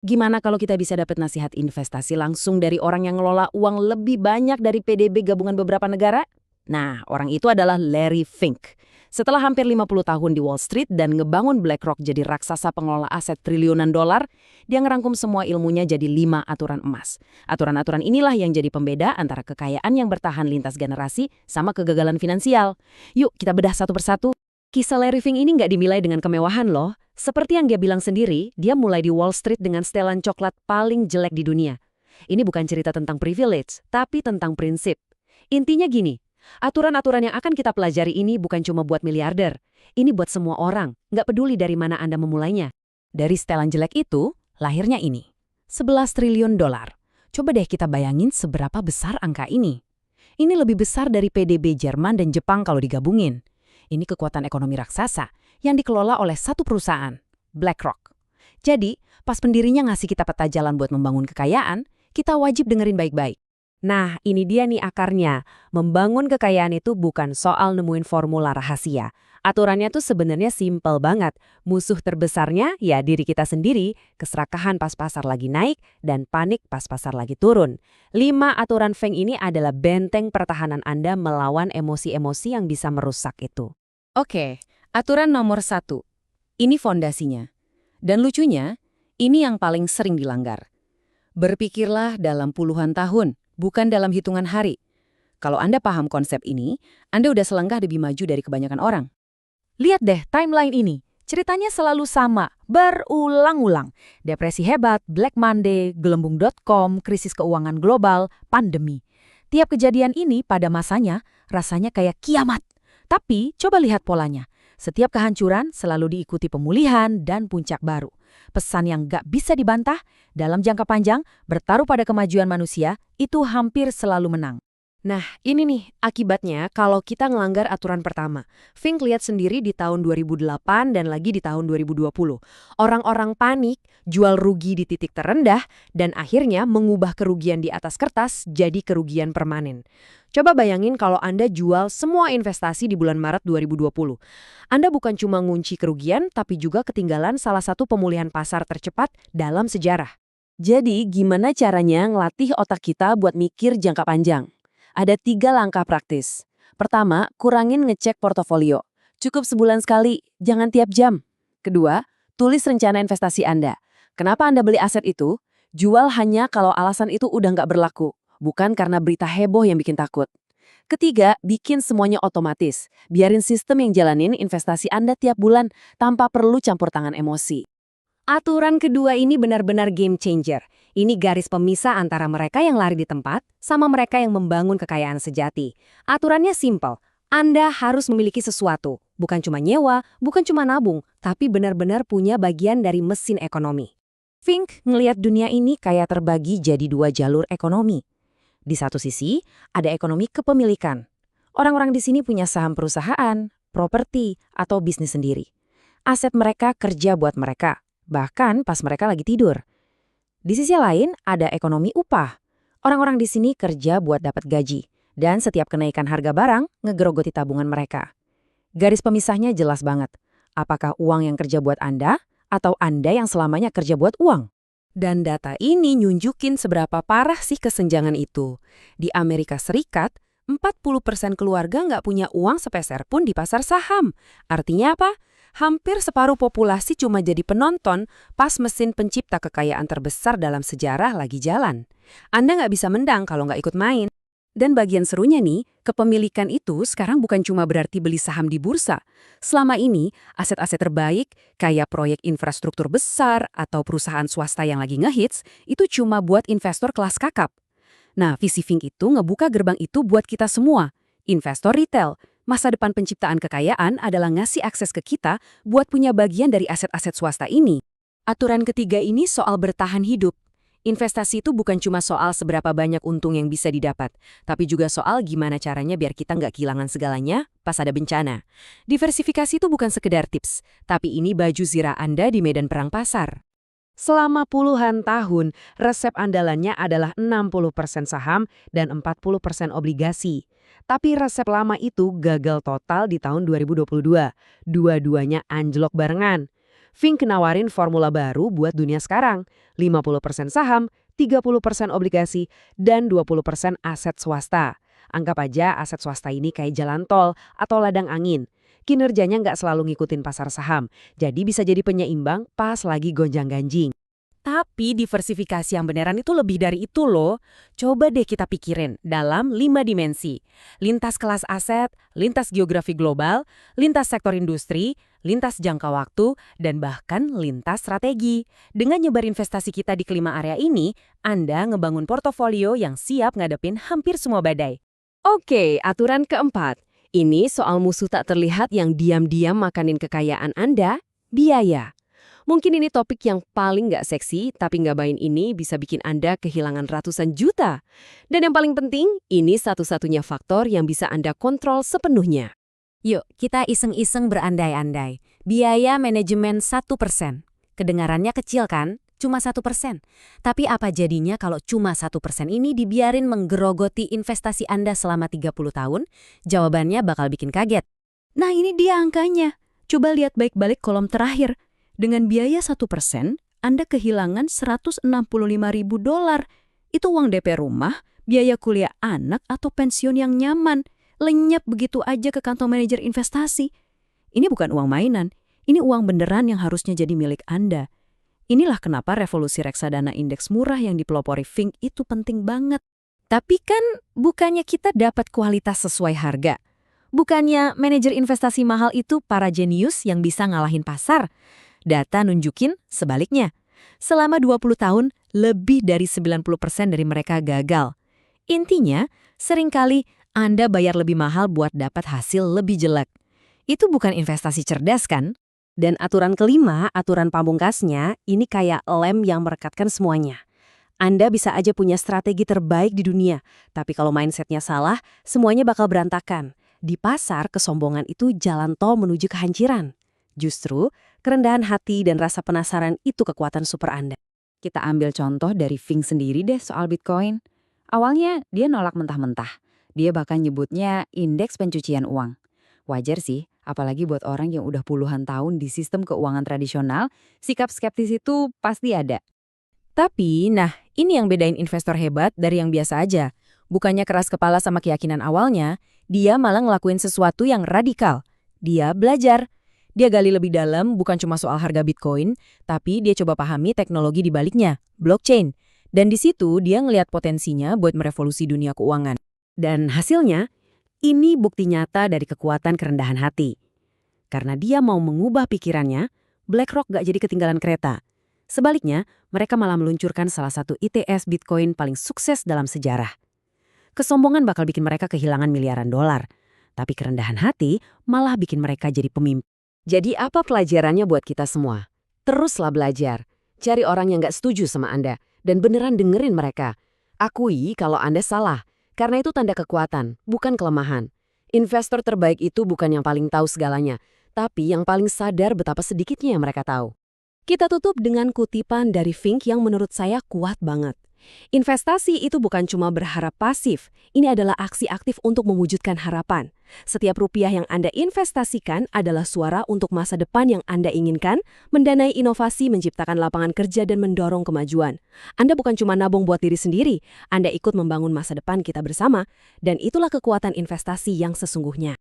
Gimana kalau kita bisa dapat nasihat investasi langsung dari orang yang ngelola uang lebih banyak dari PDB gabungan beberapa negara? Nah, orang itu adalah Larry Fink. Setelah hampir 50 tahun di Wall Street dan ngebangun BlackRock jadi raksasa pengelola aset triliunan dolar, dia ngerangkum semua ilmunya jadi 5 aturan emas. Aturan-aturan inilah yang jadi pembeda antara kekayaan yang bertahan lintas generasi sama kegagalan finansial. Yuk, kita bedah satu persatu. Kisah Larry Fink ini nggak dimilai dengan kemewahan loh. Seperti yang dia bilang sendiri, dia mulai di Wall Street dengan setelan coklat paling jelek di dunia. Ini bukan cerita tentang privilege, tapi tentang prinsip. Intinya gini, aturan-aturan yang akan kita pelajari ini bukan cuma buat miliarder. Ini buat semua orang, nggak peduli dari mana Anda memulainya. Dari setelan jelek itu, lahirnya ini. 11 triliun dolar. Coba deh kita bayangin seberapa besar angka ini. Ini lebih besar dari PDB Jerman dan Jepang kalau digabungin. Ini kekuatan ekonomi raksasa yang dikelola oleh satu perusahaan, BlackRock. Jadi, pas pendirinya ngasih kita peta jalan buat membangun kekayaan, kita wajib dengerin baik-baik. Nah, ini dia nih akarnya. Membangun kekayaan itu bukan soal nemuin formula rahasia. Aturannya tuh sebenarnya simpel banget. Musuh terbesarnya ya diri kita sendiri, keserakahan pas pasar lagi naik, dan panik pas pasar lagi turun. 5 aturan Feng ini adalah benteng pertahanan Anda melawan emosi-emosi yang bisa merusak itu. Oke, aturan nomor 1. Ini fondasinya. Dan lucunya, ini yang paling sering dilanggar. Berpikirlah dalam puluhan tahun, bukan dalam hitungan hari. Kalau Anda paham konsep ini, Anda udah selangkah lebih maju dari kebanyakan orang. Lihat deh timeline ini. Ceritanya selalu sama, berulang-ulang. Depresi hebat, Black Monday, gelembung.com, krisis keuangan global, pandemi. Tiap kejadian ini pada masanya rasanya kayak kiamat. Tapi coba lihat polanya. Setiap kehancuran selalu diikuti pemulihan dan puncak baru. Pesan yang gak bisa dibantah, dalam jangka panjang, bertaruh pada kemajuan manusia, itu hampir selalu menang. Nah, ini nih akibatnya kalau kita ngelanggar aturan pertama. Fink lihat sendiri di tahun 2008 dan lagi di tahun 2020. Orang-orang panik, jual rugi di titik terendah, dan akhirnya mengubah kerugian di atas kertas jadi kerugian permanen. Coba bayangin kalau Anda jual semua investasi di bulan Maret 2020. Anda bukan cuma ngunci kerugian, tapi juga ketinggalan salah satu pemulihan pasar tercepat dalam sejarah. Jadi, gimana caranya ngelatih otak kita buat mikir jangka panjang? Ada 3 langkah praktis. Pertama, kurangin ngecek portofolio. Cukup sebulan sekali, jangan tiap jam. Kedua, tulis rencana investasi Anda. Kenapa Anda beli aset itu? Jual hanya kalau alasan itu udah nggak berlaku, bukan karena berita heboh yang bikin takut. Ketiga, bikin semuanya otomatis. Biarin sistem yang jalanin investasi Anda tiap bulan tanpa perlu campur tangan emosi. Aturan kedua ini benar-benar game changer. Ini garis pemisah antara mereka yang lari di tempat sama mereka yang membangun kekayaan sejati. Aturannya simpel. Anda harus memiliki sesuatu. Bukan cuma nyewa, bukan cuma nabung, tapi benar-benar punya bagian dari mesin ekonomi. Fink ngelihat dunia ini kayak terbagi jadi 2 jalur ekonomi. Di satu sisi, ada ekonomi kepemilikan. Orang-orang di sini punya saham perusahaan, properti, atau bisnis sendiri. Aset mereka kerja buat mereka. Bahkan pas mereka lagi tidur. Di sisi lain, ada ekonomi upah. Orang-orang di sini kerja buat dapat gaji, dan setiap kenaikan harga barang ngegerogoti tabungan mereka. Garis pemisahnya jelas banget. Apakah uang yang kerja buat Anda, atau Anda yang selamanya kerja buat uang? Dan data ini nunjukin seberapa parah sih kesenjangan itu. Di Amerika Serikat, 40% keluarga nggak punya uang sepeser pun di pasar saham. Artinya apa? Hampir separuh populasi cuma jadi penonton pas mesin pencipta kekayaan terbesar dalam sejarah lagi jalan. Anda nggak bisa menang kalau nggak ikut main. Dan bagian serunya nih, kepemilikan itu sekarang bukan cuma berarti beli saham di bursa. Selama ini, aset-aset terbaik, kayak proyek infrastruktur besar atau perusahaan swasta yang lagi ngehits, itu cuma buat investor kelas kakap. Nah, visi Fink itu ngebuka gerbang itu buat kita semua. Investor retail. Masa depan penciptaan kekayaan adalah ngasih akses ke kita buat punya bagian dari aset-aset swasta ini. Aturan ketiga ini soal bertahan hidup. Investasi itu bukan cuma soal seberapa banyak untung yang bisa didapat, tapi juga soal gimana caranya biar kita nggak kehilangan segalanya pas ada bencana. Diversifikasi itu bukan sekedar tips, tapi ini baju zirah Anda di medan perang pasar. Selama puluhan tahun, resep andalannya adalah 60% saham dan 40% obligasi. Tapi resep lama itu gagal total di tahun 2022. Dua-duanya anjlok barengan. Fink nawarin formula baru buat dunia sekarang. 50% saham, 30% obligasi, dan 20% aset swasta. Anggap aja aset swasta ini kayak jalan tol atau ladang angin. Kinerjanya nggak selalu ngikutin pasar saham, jadi bisa jadi penyeimbang pas lagi gonjang-ganjing. Tapi diversifikasi yang beneran itu lebih dari itu loh. Coba deh kita pikirin dalam 5 dimensi. Lintas kelas aset, lintas geografi global, lintas sektor industri, lintas jangka waktu, dan bahkan lintas strategi. Dengan nyebar investasi kita di kelima area ini, Anda ngebangun portofolio yang siap ngadepin hampir semua badai. Oke, aturan keempat. Ini soal musuh tak terlihat yang diam-diam makanin kekayaan Anda, biaya. Mungkin ini topik yang paling nggak seksi, tapi ngebain ini bisa bikin Anda kehilangan ratusan juta. Dan yang paling penting, ini satu-satunya faktor yang bisa Anda kontrol sepenuhnya. Yuk, kita iseng-iseng berandai-andai. Biaya manajemen 1%. Kedengarannya kecil kan? Cuma 1%. Tapi apa jadinya kalau cuma 1% ini dibiarin menggerogoti investasi Anda selama 30 tahun? Jawabannya bakal bikin kaget. Nah ini dia angkanya. Coba lihat baik-balik kolom terakhir. Dengan biaya 1%, Anda kehilangan $165.000. Itu uang DP rumah, biaya kuliah anak, atau pensiun yang nyaman. Lenyap begitu aja ke kantong manajer investasi. Ini bukan uang mainan, ini uang beneran yang harusnya jadi milik Anda. Inilah kenapa revolusi reksadana indeks murah yang dipelopori Fink itu penting banget. Tapi kan bukannya kita dapat kualitas sesuai harga. Bukannya manajer investasi mahal itu para jenius yang bisa ngalahin pasar. Data nunjukin sebaliknya. Selama 20 tahun, lebih dari 90% dari mereka gagal. Intinya, seringkali Anda bayar lebih mahal buat dapat hasil lebih jelek. Itu bukan investasi cerdas kan? Dan aturan kelima, aturan pamungkasnya, ini kayak lem yang merekatkan semuanya. Anda bisa aja punya strategi terbaik di dunia, tapi kalau mindsetnya salah, semuanya bakal berantakan. Di pasar, kesombongan itu jalan tol menuju kehancuran. Justru, kerendahan hati dan rasa penasaran itu kekuatan super Anda. Kita ambil contoh dari Fink sendiri deh soal Bitcoin. Awalnya dia nolak mentah-mentah. Dia bahkan nyebutnya indeks pencucian uang. Wajar sih, apalagi buat orang yang udah puluhan tahun di sistem keuangan tradisional, sikap skeptis itu pasti ada. Tapi, nah, ini yang bedain investor hebat dari yang biasa aja. Bukannya keras kepala sama keyakinan awalnya, dia malah ngelakuin sesuatu yang radikal. Dia belajar. Dia gali lebih dalam bukan cuma soal harga Bitcoin, tapi dia coba pahami teknologi di baliknya, blockchain. Dan di situ dia ngelihat potensinya buat merevolusi dunia keuangan. Dan hasilnya, ini bukti nyata dari kekuatan kerendahan hati. Karena dia mau mengubah pikirannya, BlackRock gak jadi ketinggalan kereta. Sebaliknya, mereka malah meluncurkan salah satu ITS Bitcoin paling sukses dalam sejarah. Kesombongan bakal bikin mereka kehilangan miliaran dolar. Tapi kerendahan hati malah bikin mereka jadi pemimpin. Jadi apa pelajarannya buat kita semua? Teruslah belajar. Cari orang yang gak setuju sama Anda. Dan beneran dengerin mereka. Akui kalau Anda salah. Karena itu tanda kekuatan, bukan kelemahan. Investor terbaik itu bukan yang paling tahu segalanya. Tapi yang paling sadar betapa sedikitnya yang mereka tahu. Kita tutup dengan kutipan dari Fink yang menurut saya kuat banget. Investasi itu bukan cuma berharap pasif, ini adalah aksi aktif untuk mewujudkan harapan. Setiap rupiah yang Anda investasikan adalah suara untuk masa depan yang Anda inginkan, mendanai inovasi, menciptakan lapangan kerja, dan mendorong kemajuan. Anda bukan cuma nabung buat diri sendiri, Anda ikut membangun masa depan kita bersama, dan itulah kekuatan investasi yang sesungguhnya.